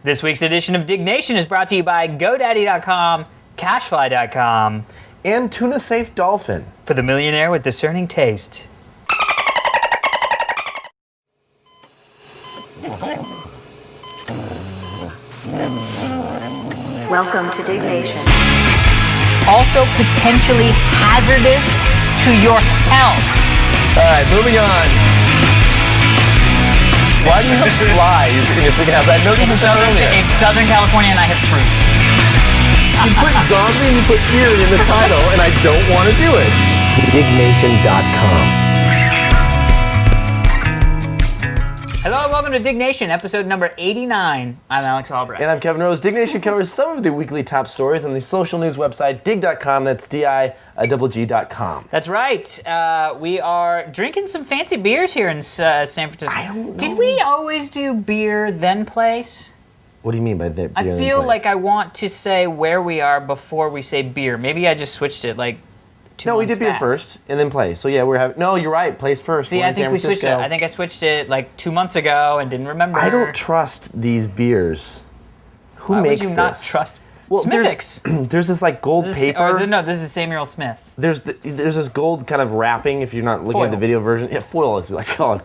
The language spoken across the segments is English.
This week's edition of Diggnation is brought to you by GoDaddy.com, Cashfly.com, and Tuna Safe Dolphin. For the millionaire with discerning taste. Welcome to Diggnation. Also potentially hazardous to your health. All right, moving on. Why do you have flies in your freaking house? I noticed this earlier. It's Southern California and I have fruit. You put zombie and you put eerie in the title, and I don't want to do it. Diggnation.com. Hello and welcome to Diggnation, episode number 89. I'm Alex Albrecht. And I'm Kevin Rose. Diggnation covers some of the weekly top stories on the social news website, dig.com. That's D-I-G-G.com. That's right. We are drinking some fancy beers here in San Francisco. I don't know. Did we always do beer then place? What do you mean by that? I feel like I want to say where we are before we say beer. Maybe I just switched it like 2 No, we months did beer back. first and then place. So yeah, we're having. No, you're right. Place first. See, We're I in San think we switched it. Francisco. I think I switched it like 2 months ago and didn't remember. I don't trust these beers. Who Why makes would you this? not trust? Well, Smithwick's. there's this like gold paper. No, this is Samuel Smith. There's this gold kind of wrapping. If you're not looking at the Foil. video version, yeah, foil is what I call it.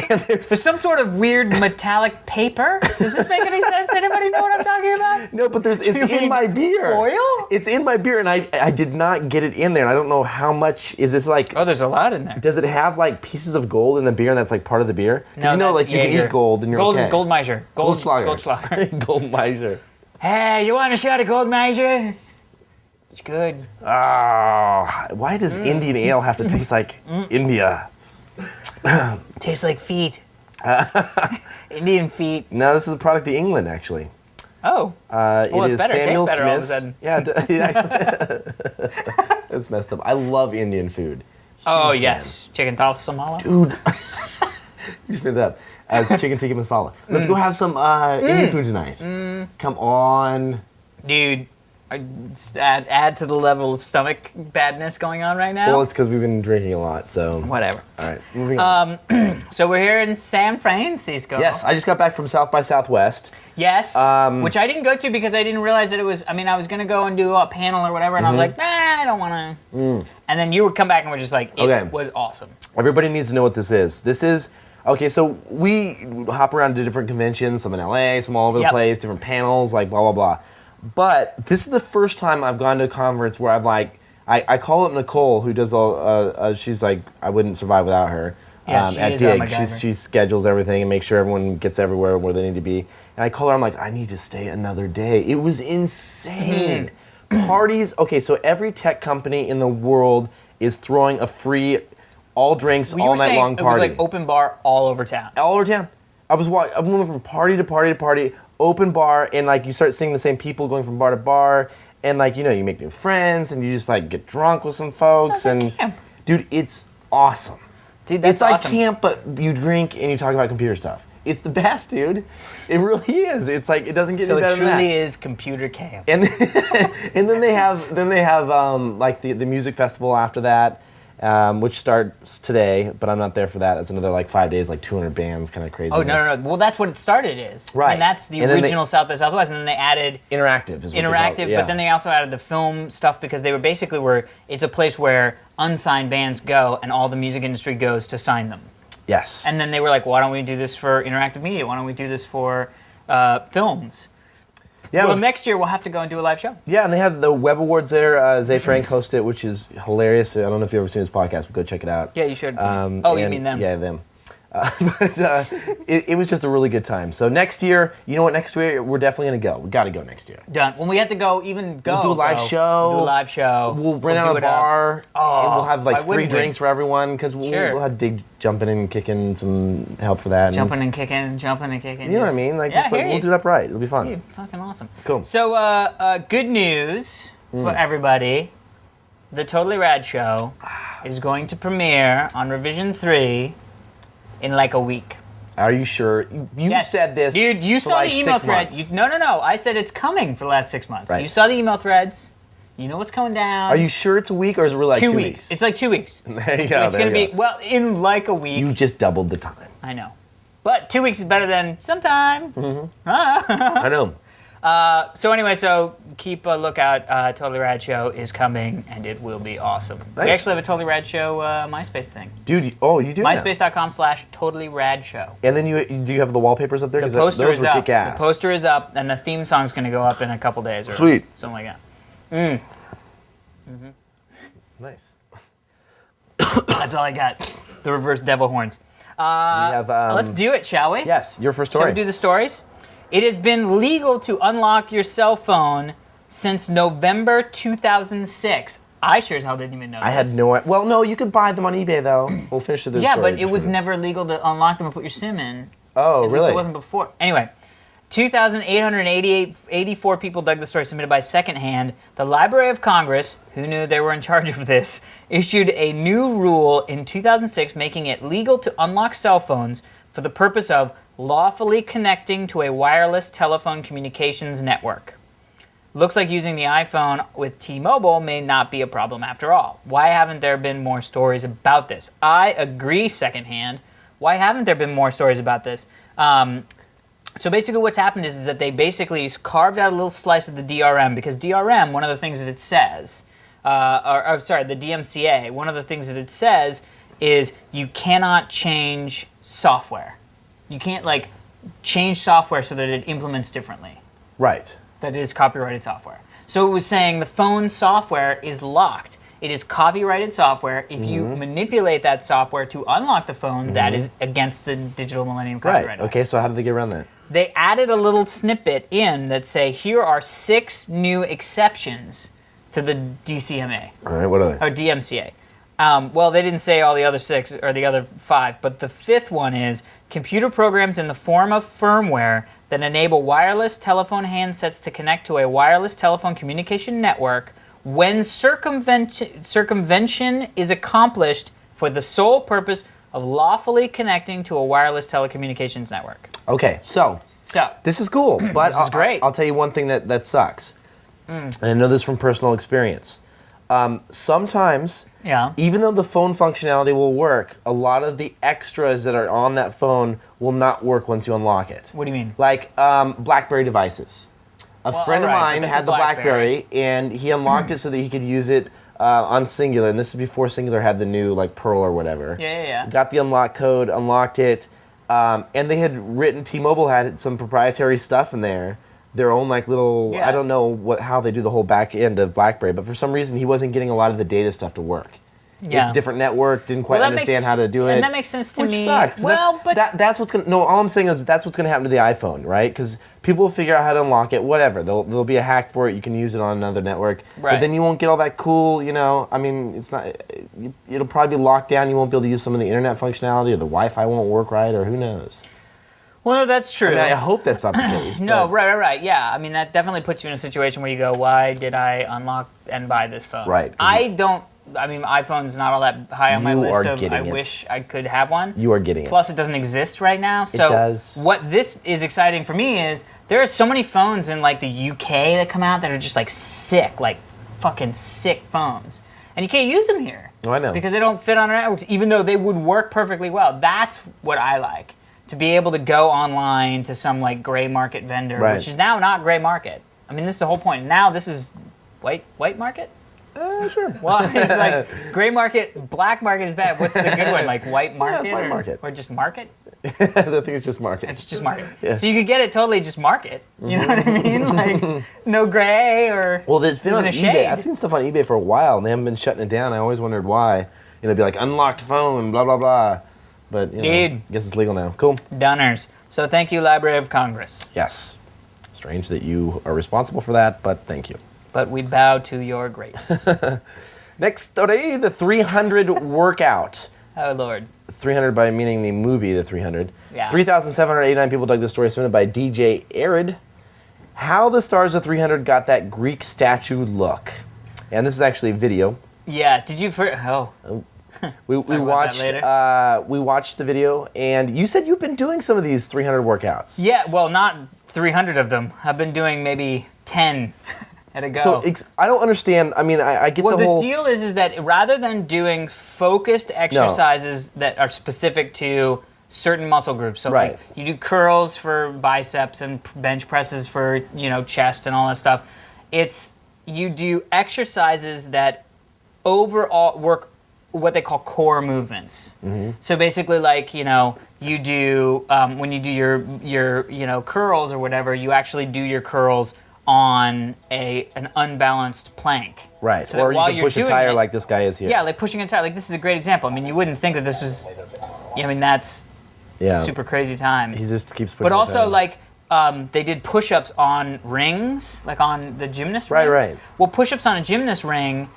And There's some sort of weird metallic paper. Does this make any sense? Anybody know what I'm talking about? no, but it's You in mean my beer. foil? It's in my beer, and I did not get it in there, and I don't know how much is this like. Oh, there's a lot in there. Does it have like pieces of gold in the beer, and that's like part of the beer? 'Cause you know, that's like you can Jaeger. eat gold, and you're gold, okay. Goldmeister. Goldschlager. Goldschlager. Goldmeister. Hey, you want a shot of Goldmeister? It's good. Oh, why does Indian ale have to taste like India? Tastes like feet. Indian feet. No, this is a product of England, actually. Oh. It it's is better. It Samuel tastes better all of a Smith's. sudden. Yeah, it's messed up. I love Indian food. Oh, Huge yes. Chicken Samala. Dude, you just made that up. As chicken tikka masala. Let's go have some Indian food tonight. Come on. Dude, add to the level of stomach badness going on right now. Well, it's because we've been drinking a lot, so. Whatever. All right, moving on. So we're here in San Francisco. Yes, I just got back from South by Southwest. Yes, which I didn't go to because I didn't realize that it was, I was going to go and do a panel or whatever, and I was like, I don't want to. And then you would come back and were just like, it was awesome. Everybody needs to know what this is. This is, okay, so we hop around to different conventions, some in LA, some all over the place, different panels, like blah, blah, blah. But this is the first time I've gone to a conference where I'm like, I call up Nicole, who does all, she's like, I wouldn't survive without her. Yeah, she at is Dig. MacGyver. She schedules everything and makes sure everyone gets everywhere where they need to be. And I call her, I'm like, I need to stay another day. It was insane. Parties, okay, so every tech company in the world is throwing a free all drinks, all night long party. It was like open bar all over town. All over town. I went from party to party to party, open bar, and like you start seeing the same people going from bar to bar, and like you make new friends, and you just like get drunk with some folks, Sounds like and camp. dude, it's awesome. Dude, that's It's like awesome. camp, but you drink and you talk about computer stuff. It's the best, dude. It really is. It's like it doesn't get So any better it than that. truly is computer camp. And and then they have like the music festival after that, which starts today, but I'm not there for that. It's another like 5 days, like 200 bands, kind of crazy. Oh, no. Well, that's what it started is. Right. And that's the And then original South by Southwest, and then they added Interactive is what they call interactive, it, yeah. but then they also added the film stuff because they were basically it's a place where unsigned bands go and all the music industry goes to sign them. Yes. And then they were like, why don't we do this for interactive media? Why don't we do this for films? Yeah, Well, next year we'll have to go and do a live show. yeah, and they had the Web Awards there. Zay Frank hosted it, which is hilarious. I don't know if you've ever seen his podcast, but go check it out. Yeah, you should. You and- mean them? Yeah, them. But it was just a really good time. So next year, you know what? Next year we're definitely gonna go. We got to go next year. Done. When we have to go, We'll do a live show. Do a live show. We'll rent do out a it up. bar, and we'll have why like free wouldn't we? drinks for everyone because Sure. we'll have Dig jumping in and kicking some help for that. Jumping and kicking, jumping and kicking. You know what I mean? Like, Yeah, just I like, hear we'll you. do that right. It'll be fun. Dude, fucking awesome. Cool. So, good news for everybody. The Totally Rad Show is going to premiere on Revision 3 in like a week. Are you sure? You Yes. said this. Dude, you for saw like the email 6 thread. months. No. I said it's coming for the last 6 months. Right. You saw the email threads. You know what's coming down. Are you sure it's a week or is it really like 2 2 weeks? It's like 2 weeks. There you go. It's there going to you be, go. well, in like a week. You just doubled the time. I know. But 2 weeks is better than sometime. I know. So keep a lookout. Totally Rad Show is coming, and it will be awesome. Nice. We actually have a Totally Rad Show MySpace thing. Dude, you do? MySpace.com/Totally Rad Show. And then do you have the wallpapers up there? The poster is up. Kick-ass. The poster is up, and the theme song's going to go up in a couple days. Or Sweet. Something like that. Nice. That's all I got. The reverse devil horns. Let's do it, shall we? Yes, your first story. Shall we do the stories? It has been legal to unlock your cell phone since November 2006. I sure as hell didn't even know this. I had no idea. Well, no, you could buy them on eBay, though. We'll finish this story. Yeah, but it was never legal to unlock them and put your SIM in. Oh, At really? least it wasn't before. Anyway, 2,884 people dug the story submitted by Secondhand. The Library of Congress, who knew they were in charge of this, issued a new rule in 2006 making it legal to unlock cell phones for the purpose of lawfully connecting to a wireless telephone communications network. Looks like using the iPhone with T-Mobile may not be a problem after all. Why haven't there been more stories about this? I agree, Secondhand. Why haven't there been more stories about this? So basically what's happened is that they basically carved out a little slice of the DRM, because DRM, one of the things that it says, the DMCA, one of the things that it says is you cannot change software. You can't, change software so that it implements differently. Right. That is copyrighted software. So it was saying the phone software is locked. It is copyrighted software. If you manipulate that software to unlock the phone, that is against the Digital Millennium Copyright Right. Act. Okay, so how did they get around that? They added a little snippet in that say, here are 6 new exceptions to the DCMA, All right, what are they? or DMCA. Well, they didn't say all the other 6 or the other 5, but the 5th one is computer programs in the form of firmware that enable wireless telephone handsets to connect to a wireless telephone communication network when circumvention is accomplished for the sole purpose of lawfully connecting to a wireless telecommunications network. Okay, so this is cool, but This is great. I'll tell you one thing that sucks. And I know this from personal experience. Sometimes, even though the phone functionality will work, a lot of the extras that are on that phone will not work once you unlock it. What do you mean? Like BlackBerry devices. A friend of alright, mine but that's had a the BlackBerry. BlackBerry, and he unlocked it so that he could use it on Singular, and this is before Singular had the new Pearl or whatever. Yeah. Got the unlock code, unlocked it, and they had written, T-Mobile had some proprietary stuff in there, their own little, Yeah. I don't know how they do the whole back end of BlackBerry, but for some reason he wasn't getting a lot of the data stuff to work. Yeah. It's a different network, didn't quite understand how to do it. And that makes sense to which me. sucks. 'Cause Well, that's what's going to, no, all I'm saying is that's what's going to happen to the iPhone, right? Because people will figure out how to unlock it, whatever. There'll be a hack for it, you can use it on another network. Right. But then you won't get all that cool, I mean, it's not, it'll probably be locked down, you won't be able to use some of the internet functionality, or the Wi-Fi won't work right, or who knows. well, no, that's true. I mean, I hope that's not the case. No, but- right. Yeah, I mean, that definitely puts you in a situation where you go, why did I unlock and buy this phone? Right, 'cause iPhone's not all that high on my You list are of getting I it. wish I could have one. You are getting it. Plus, it doesn't exist right now. So does. what this is exciting for me is there are so many phones in the UK that come out that are just sick, fucking sick phones. And you can't use them here. Oh, I know. Because they don't fit on our networks, even though they would work perfectly well. That's what I like. To be able to go online to some gray market vendor, Right. which is now not gray market. I mean, this is the whole point. Now this is white market? Sure. Well, it's gray market, black market is bad. What's the good one? White market? it's white market. Or just market? I think it's just market. It's just market. Yeah. So you could get it totally just market. You know what I mean? No gray or Well, there's been on even a eBay. shade. I've seen stuff on eBay for a while, and they haven't been shutting it down. I always wondered why. It'd be unlocked phone, blah, blah, blah. But, Dude. I guess it's legal now. Cool. Dunners. So thank you, Library of Congress. Yes. Strange that you are responsible for that, but thank you. But we bow to your grace. Next story, the 300 workout. Oh, Lord. 300 by meaning the movie, the 300. Yeah. 3,789 people dug this story, submitted by DJ Arid. How the stars of 300 got that Greek statue look. And this is actually a video. Yeah, did you... We about that watched we watched the video, and you said you've been doing some of these 300 workouts. Yeah, well, not 300 of them. I've been doing maybe 10 at a go. So I don't understand. I mean, I get Well, the whole. the deal is that rather than doing focused exercises that are specific to certain muscle groups. So Right. like you do curls for biceps and bench presses for, chest and all that stuff. You do exercises that overall work what they call core movements. So basically, like you do when you do your curls or whatever, you actually do your curls on an unbalanced plank. Right. So that Or you while can you're push a doing tire it- like this guy is here. Yeah, like pushing a tire. Like this is a great example. I mean, you wouldn't think that this was. That's super crazy time. He just keeps pushing. But the also tire. like. They did push-ups on rings, like on the gymnast rings. Right. Well, push-ups on a gymnast ring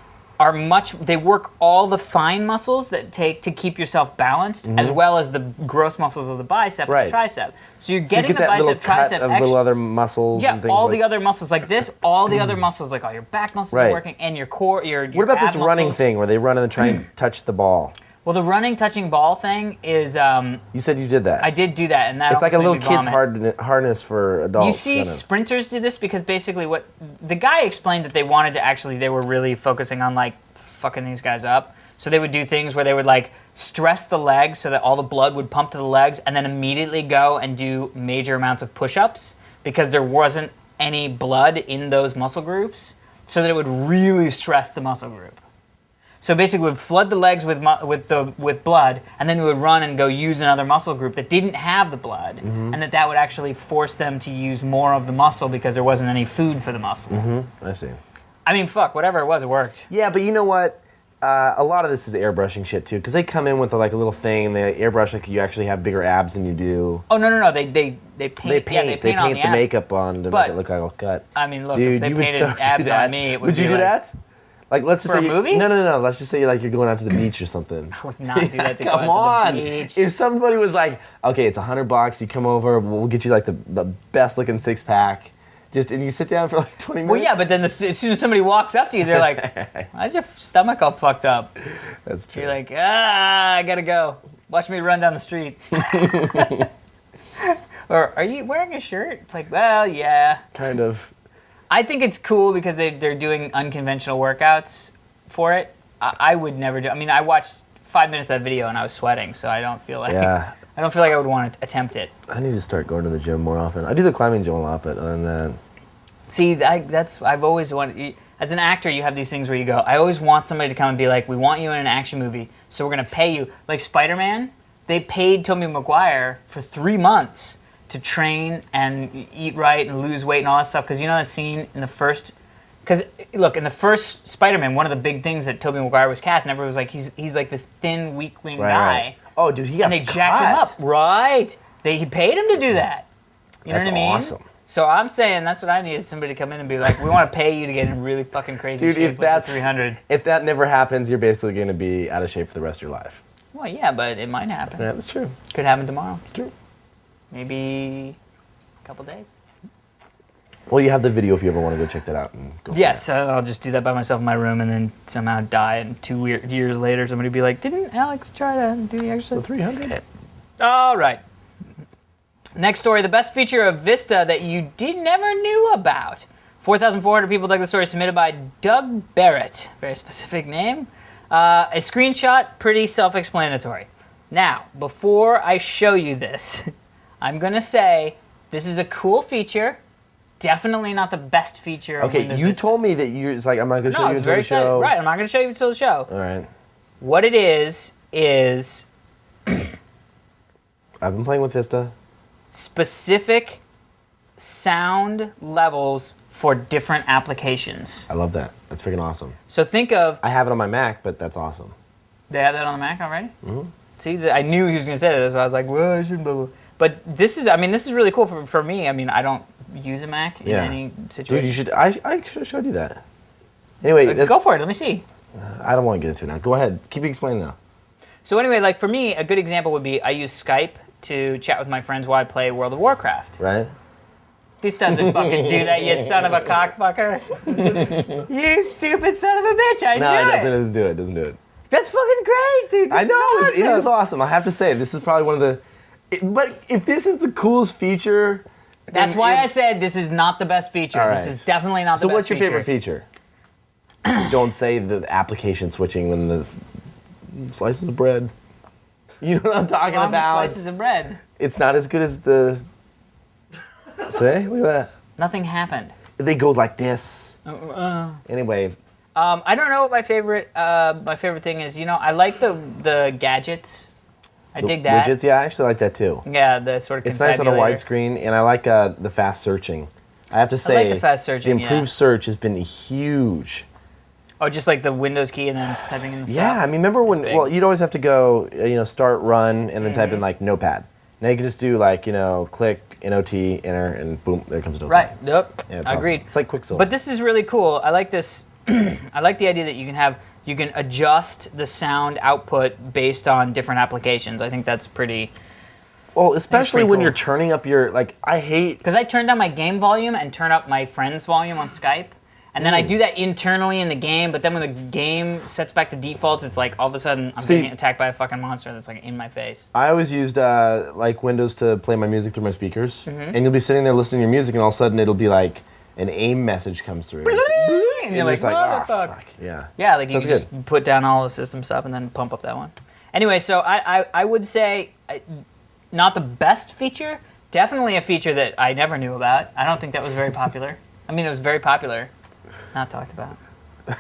they work all the fine muscles that take to keep yourself balanced, as well as the gross muscles of the bicep Right. and tricep. So you're So you getting get the that little bicep, cut tricep, of little other muscles yeah, and things all like the other muscles like this, all the other muscles, like all your back muscles Right. are working, and your core, your What about this ab running muscles. thing where they run and try and touch the ball? Well, the running, touching ball thing is, You said you did that. I did do that, and that It's like a almost little made me kid's vomit. harness for adults. You see kind of. sprinters do this because basically what the guy explained that they wanted to actually, they were really focusing on like fucking these guys up. So they would do things where they would like stress the legs so that all the blood would pump to the legs and then immediately go and do major amounts of push-ups because there wasn't any blood in those muscle groups, so that it would really stress the muscle group. So basically, would flood the legs with blood, and then we would run and go use another muscle group that didn't have the blood, and that would actually force them to use more of the muscle because there wasn't any food for the muscle. I see. I mean, fuck, whatever it was, it worked. Yeah, but you know what? A lot of this is airbrushing shit too, because they come in with like a little thing and they airbrush like you actually have bigger abs than you do. Oh no, they paint. They paint, Yeah, they paint on the abs. makeup on to But- make it look like all cut. I mean, look, Dude, if they you would painted so do abs that. on me, it would Would you be do like, that? Like, let's just For say a movie? No. Let's just say you're going out to the beach or something. I would not do that to go Come out on. to the beach. If somebody was like, okay, it's $100, you come over, we'll get you like the best looking six pack, and you sit down for like 20 minutes. Well, yeah, but then as soon as somebody walks up to you, they're like, "Why's your stomach all fucked up?" That's true. You're like, I gotta go. Watch me run down the street. Or, are you wearing a shirt? It's like, well, yeah. Kind of. I think it's cool because they're doing unconventional workouts for it. I would never do. I mean, I watched 5 minutes of that video and I was sweating, so I don't feel like I would want to attempt it. I need to start going to the gym more often. I do the climbing gym a lot, but other than that, See, I've always wanted. As an actor, you have these things where you go, I always want somebody to come and be like, we want you in an action movie, so we're gonna pay you. Like Spider-Man, they paid Tobey Maguire for 3 months to train and eat right and lose weight and all that stuff. Because you know that scene in the first. Because look, in the first Spider-Man, one of the big things that Tobey Maguire was cast, and everybody was like, he's like this thin weakling guy. Right. Oh, dude, he got And they jacked him cut. up, right? He paid him to do that. You know That's what I mean? awesome. So I'm saying that's what I need is somebody to come in and be like, we want to pay you to get in really fucking crazy Dude, shape if with that's the 300. if that never happens, you're basically going to be out of shape for the rest of your life. Well, yeah, but it might happen. Yeah, that's true. Could happen tomorrow. It's true. Maybe a couple days. Well, you have the video if you ever want to go check that out and go. from Yes, there. I'll just do that by myself in my room and then somehow die, and 2 years later somebody be like, didn't Alex try to do the The exercise? 300. All right. Next story, the best feature of Vista that you never knew about. 4,400 people dug the story, submitted by Doug Barrett. Very specific name. A screenshot, pretty self-explanatory. Now, before I show you this, I'm going to say this is a cool feature. Definitely not the best feature of Okay, Windows you Vista. told me that you're. It's like I'm not going to show No, you it's until very the show. Right, I'm not going to show you until the show. All right. What it is I've been playing with Vista. specific sound levels for different applications. I love that. That's freaking awesome. So think of, I have it on my Mac, but that's awesome. they have that on the Mac already? Mm-hmm. See, I knew he was going to say that, so I was like, well, I shouldn't. Blah, blah. But this is really cool for me. I mean, I don't use a Mac in any situation. Dude, you should. I should have showed you that. Anyway, Go for it, let me see. I don't want to get into it now. Go ahead. Keep explaining now. So anyway, like for me, a good example would be I use Skype to chat with my friends while I play World of Warcraft. Right? This doesn't fucking do that, you son of a cockfucker. You stupid son of a bitch, I No, knew it it. doesn't do it. It doesn't do it. That's fucking great, dude. This I know. is It awesome. is awesome. I have to say, this is probably one of the. But if this is the coolest feature. That's why I said this is not the best feature. All This right. is definitely not the So best what's your feature. favorite feature? Don't say the application switching when the slices of bread. You know what I'm talking Long about? slices of bread. It's not as good as the... See? Look at that. Nothing happened. They go like this. Anyway. I don't know what my favorite thing is. You know, I like the gadgets. I dig that. Widgets, yeah, I actually like that too. Yeah, the sort of It's nice on a confabulator. widescreen, and I like the fast searching. I have to say, the fast searching, the improved search has been huge. Oh, just like the Windows key and then just typing in the stuff? Yeah, I mean, remember when, big. well, you'd always have to go, start, run, and then type in, like, Notepad. Now you can just do, like, click, NOT, enter, and boom, there comes Notepad. Right, yep, Yeah, it's awesome. agreed. It's like Quicksilver. But this is really cool. I like this. I like the idea that you can adjust the sound output based on different applications. I think that's pretty... Well, especially pretty when cool. you're turning up your, I hate... Because I turn down my game volume and turn up my friend's volume on Skype. And then I do that internally in the game, but then when the game sets back to defaults, it's like all of a sudden I'm getting attacked by a fucking monster that's like in my face. I always used Windows to play my music through my speakers. And you'll be sitting there listening to your music, and all of a sudden it'll be like an AIM message comes through. And you're like, "Oh, motherfuck. fuck. Yeah. Yeah, like you Sounds can just put down all the system stuff and then pump up that one. Anyway, so I would say not the best feature, definitely a feature that I never knew about. I don't think that was very popular. I mean, it was very popular, not talked about.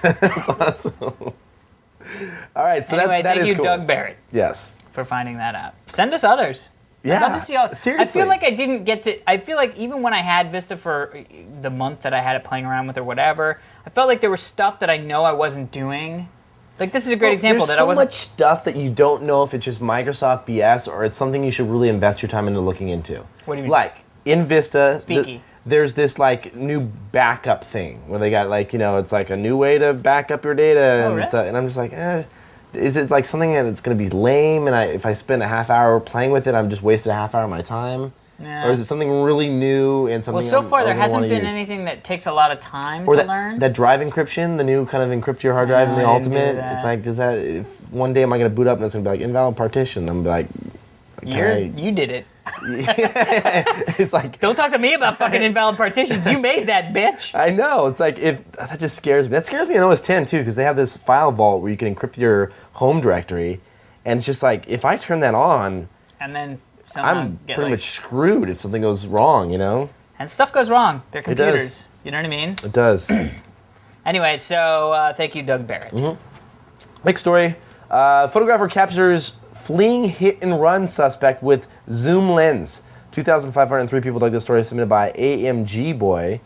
That's awesome. All right, so Anyway, that thank is you, cool. Doug Barrett, Yes. for finding that out. Send us others. Yeah, I'd love to see all. seriously. I feel like I didn't get to. I feel like even when I had Vista for the month that I had it playing around with or whatever, I felt like there was stuff that I know I wasn't doing. Like this is a great example There's that I so wasn't. much stuff that you don't know if it's just Microsoft BS or it's something you should really invest your time into looking into. What do you mean? Like in Vista, Speaky. there's this new backup thing where they got it's like a new way to back up your data and really? stuff. And I'm just like, is it like something that's going to be lame? And if I spend a half hour playing with it, I'm just wasted a half hour of my time. Yeah. Or is it something really new and something? Well, so far there I'm gonna hasn't wanna been use? anything that takes a lot of time Or to learn. that drive encryption, the new kind of encrypt your hard drive in the I didn't do Ultimate. that. It's like, does that? If one day am I going to boot up and it's going to be like invalid partition? I'm gonna be like, You did it. it's like, Don't talk to me about fucking invalid partitions. You made that, bitch. I know. It's like that just scares me. That scares me in OS 10 too because they have this file vault where you can encrypt your home directory, and it's just like if I turn that on, And then somehow I'm get pretty much screwed if something goes wrong. And stuff goes wrong. They're does. computers. You know what I mean? It does. Anyway, so thank you, Doug Barrett. Next story. Photographer captures fleeing hit-and-run suspect with zoom lens. 2,503 people dug this story, submitted by AMG Boy.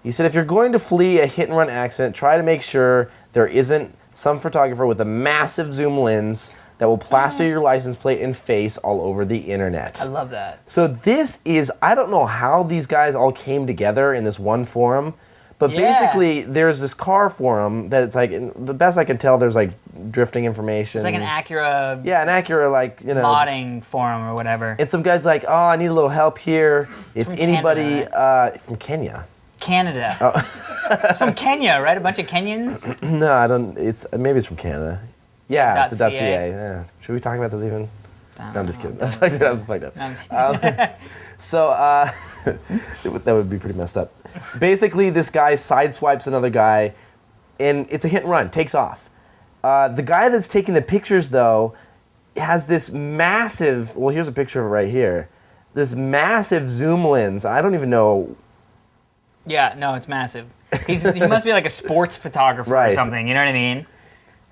He said, if you're going to flee a hit-and-run accident, try to make sure there isn't some photographer with a massive zoom lens that will plaster your license plate and face all over the internet. I love that. So this is, I don't know how these guys all came together in this one forum, but Yeah. basically there's this car forum that it's like, the best I can tell, there's like drifting information. It's like an Acura Yeah, an Acura, modding forum or whatever. and some guy's like, oh, I need a little help here. If from anybody, from Kenya. Canada. It's from Kenya, right? A bunch of Kenyans? No, I don't, maybe it's from Canada. Yeah, it's a .ca. .ca. Yeah. Should we talk about this even? No, I'm just kidding. That's don't fucked up. That was fucked up. No, I'm kidding. So that would be pretty messed up. Basically, this guy sideswipes another guy, and it's a hit and run, takes off. The guy that's taking the pictures, though, has this massive, well, here's a picture of it right here, this massive zoom lens. I don't even know. Yeah, no, it's massive. He must be like a sports photographer or Right. something, you know what I mean?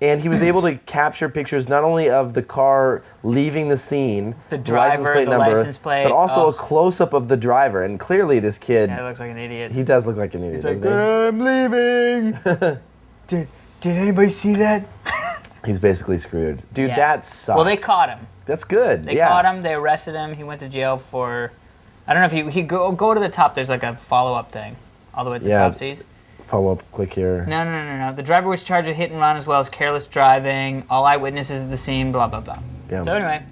And he was able to capture pictures not only of the car leaving the scene, The driver, the license plate, but also oh. a close-up of the driver. And clearly this kid, Yeah, he looks like an idiot. he does look like an idiot, doesn't he? I'm leaving. Did anybody see that? He's basically screwed. Dude, Yeah. that sucks. Well, they caught him. That's good. They yeah. caught him. They arrested him. He went to jail for. I don't know if he go to the top. There's like a follow-up thing, all the way to the Yeah. top. Sees. Follow up, click here. No. The driver was charged with hit and run as well as careless driving. All eyewitnesses at the scene. Blah blah blah. Yeah. So anyway,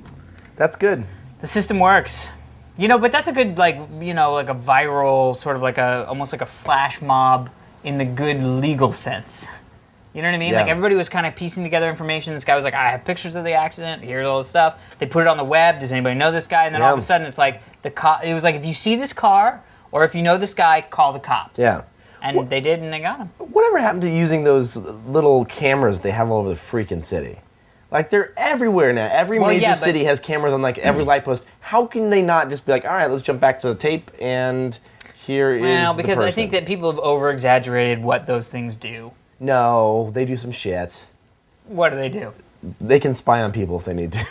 That's good. the system works. But that's a good like a viral sort of almost like a flash mob in the good legal sense. You know what I mean? Yeah. Like everybody was kind of piecing together information. This guy was like, I have pictures of the accident. Here's all the stuff. They put it on the web. Does anybody know this guy? And then all of a sudden it's like it was like, if you see this car or if you know this guy, call the cops. Yeah. And they did, and they got him. Whatever happened to using those little cameras they have all over the freaking city? Like, they're everywhere now. Every major city has cameras on, like, every light post. How can they not just be like, all right, let's jump back to the tape, and here is Well, the because I person. think that people have over-exaggerated what those things do. No, they do some shit. What do they do? They can spy on people if they need to.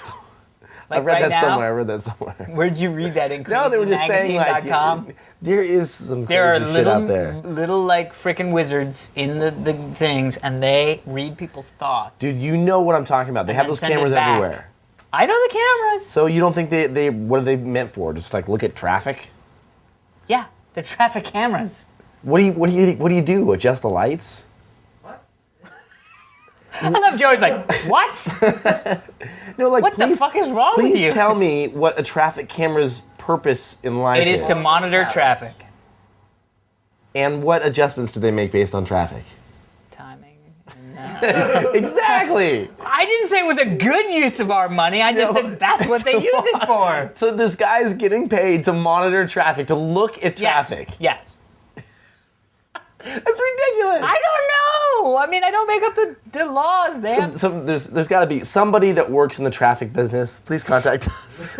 Like I read right that now? somewhere. I read that somewhere. Where'd you read that in No, they were just saying, like, crazymagazine.com? there is some There are crazy shit out there. little like freaking wizards in the things, and they read people's thoughts. Dude, you know what I'm talking about. They And have then those send it cameras back. everywhere. I know the cameras. So you don't think they what are they meant for? Just like look at traffic? Yeah, the traffic cameras. What do you do? Adjust the lights? I love Joey's like, what? No, like What the please, fuck is wrong with please you? tell me what a traffic camera's purpose in life It is to monitor traffic. And what adjustments do they make based on traffic? Timing. Exactly. I didn't say it was a good use of our money. I just said that's what they use it for. So this guy's getting paid to monitor traffic, to look at traffic. Yes. That's ridiculous. I don't know. I mean, I don't make up the laws. They have... There's got to be somebody that works in the traffic business. Please contact us.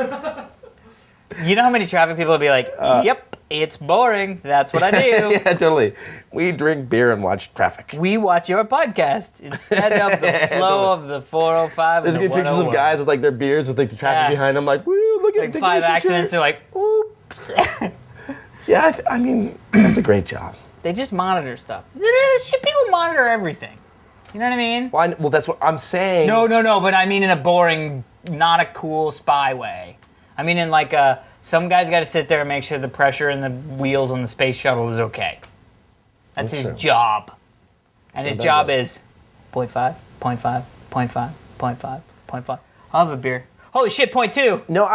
You know how many traffic people will be like, yep, it's boring. That's what I do. Yeah, totally. We drink beer and watch traffic. We watch your podcast instead of the flow of the 405 There's and the good pictures of 101. guys with like their beards with like the traffic Yeah. behind them. Like, woo, look at Like 5 Diggnation accidents. shit. They're like, oops. Yeah, I mean, that's a great job. They just monitor stuff. People monitor everything. You know what I mean? Well, that's what I'm saying. No, but I mean in a boring, not a cool spy way. I mean in like some guy's got to sit there and make sure the pressure in the wheels on the space shuttle is okay. That's his job. And his job is 0.5, 0.5, 0.5, 0.5, 0.5. I'll have a beer. Holy shit, 0.2. No,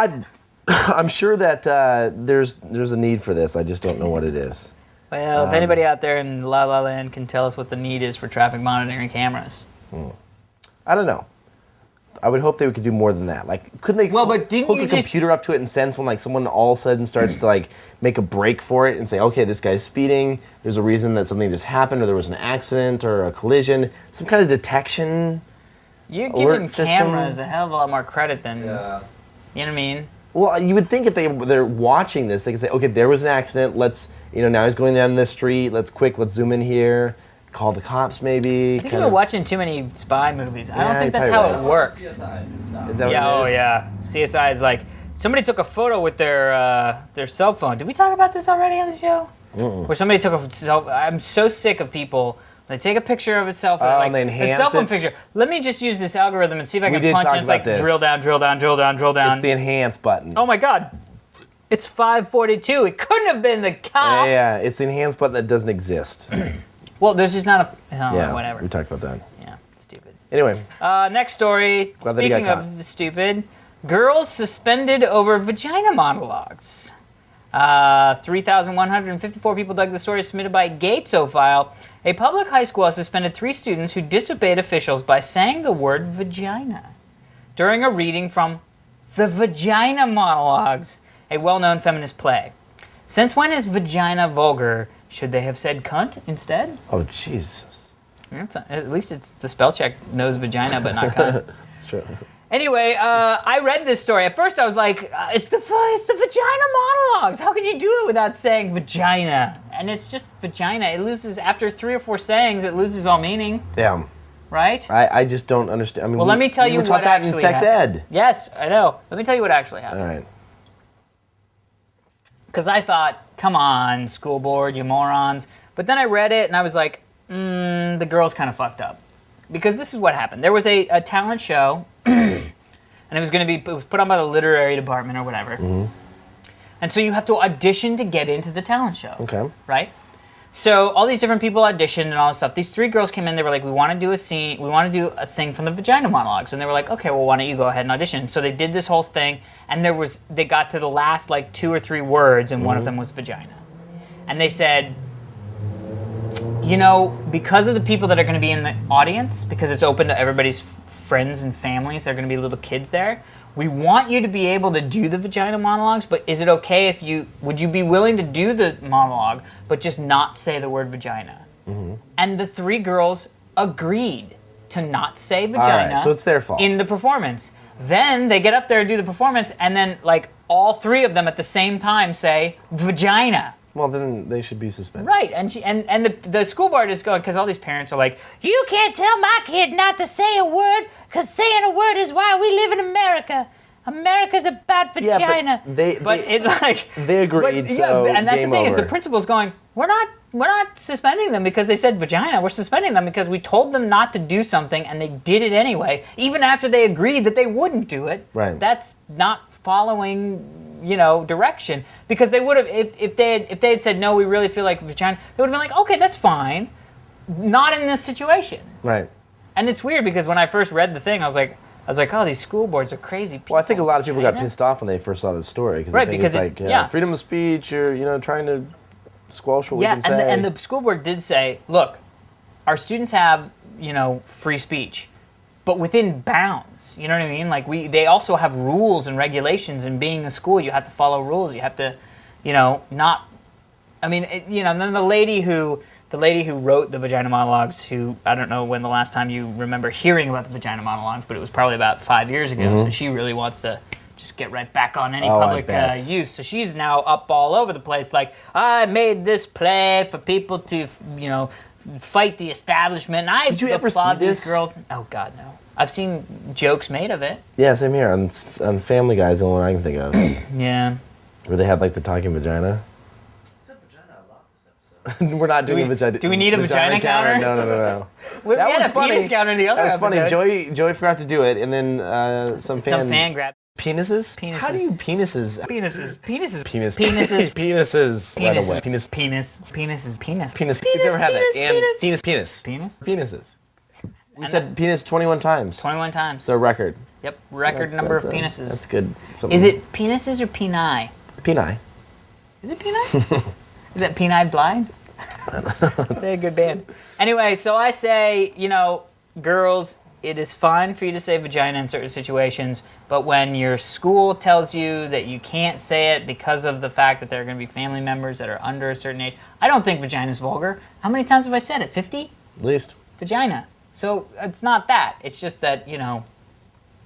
I'm sure that there's a need for this. I just don't know what it is. Well, if anybody out there in La La Land can tell us what the need is for traffic monitoring cameras. I don't know. I would hope they could do more than that. Like, couldn't they but didn't hook you a just- computer up to it and sense when like someone all of a sudden starts to like make a break for it and say, okay, this guy's speeding. There's a reason that something just happened, or there was an accident or a collision. Some kind of detection. You're Alert giving system. cameras a hell of a lot more credit than, you know what I mean? Well, you would think if they're watching this, they could say, okay, there was an accident. Let's, now he's going down this street. Let's zoom in here. Call the cops, maybe. I think you've been watching too many spy movies. I don't Yeah, think that's you're probably how right. it works. Is that Yeah, what it oh is? yeah. CSI is like, somebody took a photo with their cell phone. Did we talk about this already on the show? Where somebody took I'm so sick of people. They take a picture of a cell phone, and they enhance a cell phone it? picture. Let me just use this algorithm and see if I We can did punch talk it. It's about like this. drill down, drill down, drill down, drill down. It's the enhance button. Oh my god. It's 5:42. It couldn't have been the cop. Yeah, it's the enhance button that doesn't exist. Well, there's just not a... Oh, Yeah, whatever. we talked about that. Yeah, stupid. Anyway, Next story. Glad that he got Speaking of stupid, girls suspended over vagina monologues. 3,154 people dug the story submitted by Gatesophile. A public high school has suspended 3 students who disobeyed officials by saying the word vagina during a reading from The Vagina Monologues, a well-known feminist play. Since when is vagina vulgar? Should they have said cunt instead? oh Jesus, At least it's the spell check knows vagina, but not cunt. it's true. Anyway, I read this story. At first, I was like, "It's the vagina monologues. How could you do it without saying vagina?" And it's just vagina. It loses after 3 or 4 sayings. It loses all meaning, Yeah, right? I just don't understand. I mean, Well, let me tell you we taught what that in actually sex happened. ed. Yes, I know. Let me tell you what actually happened. All right. Because I thought, come on, school board, you morons. But then I read it and I was like, the girl's kind of fucked up. Because this is what happened. There was a talent show, and it was put on by the literary department or whatever. Mm-hmm. And so you have to audition to get into the talent show. Okay. Right? So all these different people auditioned and all this stuff. These 3 girls came in, they were like, we want to do a scene, we want to do a thing from the Vagina Monologues. And they were like, okay, well, why don't you go ahead and audition? So they did this whole thing, and they got to the last like 2 or 3 words, and one of them was vagina. And they said, because of the people that are going to be in the audience, because it's open to everybody's friends and families, there are going to be little kids there, we want you to be able to do the vagina monologues, but is it okay would you be willing to do the monologue, but just not say the word vagina? Mm-hmm. And the 3 girls agreed to not say vagina. so it's their fault. In the performance. Then they get up there and do the performance, and then like all three of them at the same time say vagina. Well, then they should be suspended. Right, and the school board is going, because all these parents are like, you can't tell my kid not to say a word, because saying a word is why we live in America. America's about vagina. Yeah, but they agreed. And that's the thing over. is the principal's going, we're not suspending them because they said vagina. We're suspending them because we told them not to do something and they did it anyway, even after they agreed that they wouldn't do it. Right. That's not following, direction, because they would have if they had said no, we really feel like vagina. They would have been like, okay, that's fine. Not in this situation. Right. And it's weird because when I first read the thing, I was like, oh, these school boards are crazy people. Well, I think a lot of people got pissed off when they first saw the story because it's like freedom of speech. You're trying to squelch what we can say. And the school board did say, look, our students have free speech, but within bounds. You know what I mean? Like they also have rules and regulations. And being a school, you have to follow rules. You have to, not. I mean, and then the lady who wrote the Vagina Monologues, who, I don't know when the last time you remember hearing about the Vagina Monologues, but it was probably about 5 years ago, so she really wants to just get right back on any public use. So she's now up all over the place, like, I made this play for people to, fight the establishment. Did you ever see this? These girls. Oh, God, no. I've seen jokes made of it. Yeah, same here. On Family Guy is the only one I can think of. Yeah. Where they had, like, the talking vagina. We're not doing a vagina. Do we need a vagina counter? No. We had a penis counter in the other episode. That was funny. Joey forgot to do it, and then some fan grabbed penises. Penises. How do you penises? Penises. Penis. Penises. Right away. Penis. Penis. Penis. You've never had that. And penis. Penises. We said penis 21 times. 21 times. The record. Yep. Record number of penises. That's good. Is it penises or peni? Peni. Is it peni? Is that Peni Blind? They're a good band. Anyway, so I say, girls, it is fine for you to say vagina in certain situations, but when your school tells you that you can't say it because of the fact that there are going to be family members that are under a certain age, I don't think vagina is vulgar. How many times have I said it? 50? At least. Vagina. So it's not that. It's just that,